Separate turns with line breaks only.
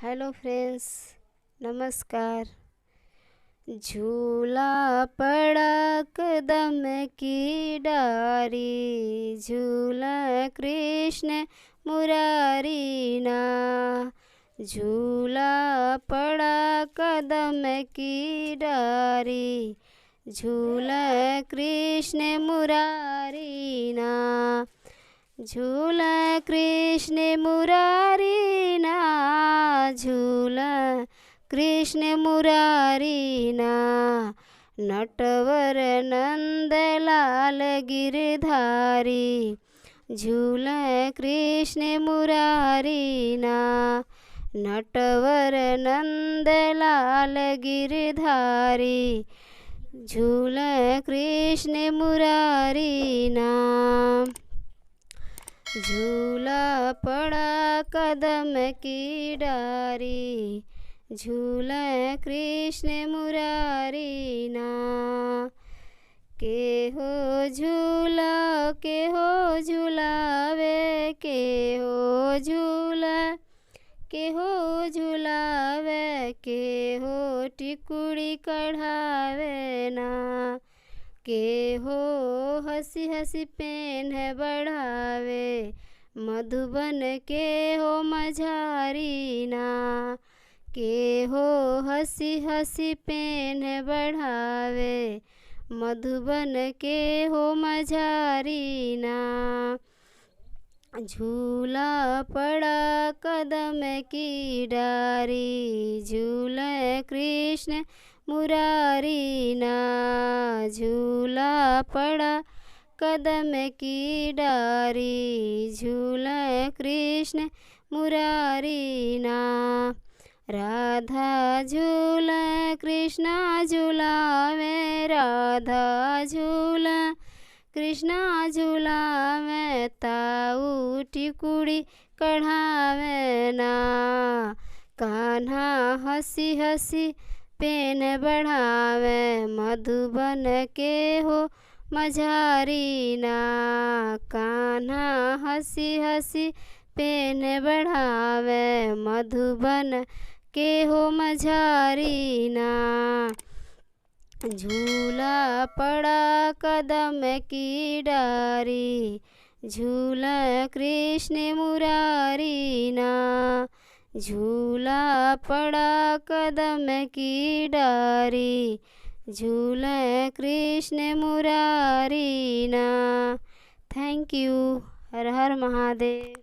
Hello friends, नमस्कार। झूला पड़ा कदम की डारी, झूला कृष्ण मुरारी ना। झूला पड़ा कदम की डारी, झूला कृष्ण मुरारी ना। झूला कृष्ण मुरारी ना, झूला कृष्ण मुरारी ना। नटवर नंद लाल गिरधारी, झूला कृष्ण मुरारी ना। नटवर नंद लाल गिरधारी, झूला कृष्ण मुरारी ना। झूला पड़ा कदम की डारी, झूला कृष्ण मुरारी ना। के हो झूला के हो झूलावे, के हो झूला के हो झूलावे, के हो टिकुड़ी कढ़ावे ना। के हो हंसी हंसी पेन बढ़ावे, मधुबन के हो मझारी ना। के हो हंसी हंसी पेन बढ़ावे, मधुबन के हो मझारी ना। झूला पड़ा कदम की डारी, झूला कृष्ण मुरारी ना। झूला पड़ा कदम की डारी, झूला कृष्ण मुरारी ना। राधा झूला कृष्णा झूलावे, राधा झूला कृष्णा झूलावे, ताऊ टिकुड़ी कढ़ावे ना। कान्हा हंसी हंसी पेन बढ़ावे, मधुबन के हो मझारी ना। कान्हा हंसी हंसी पेन बढ़ावे, मधुबन के हो मझारी ना। झूला पड़ा कदम की डारी, झूला कृष्ण मुरारी ना। झूला पड़ा कदम की डारी, झूला कृष्ण मुरारी ना। Thank you. Her her Mahadev.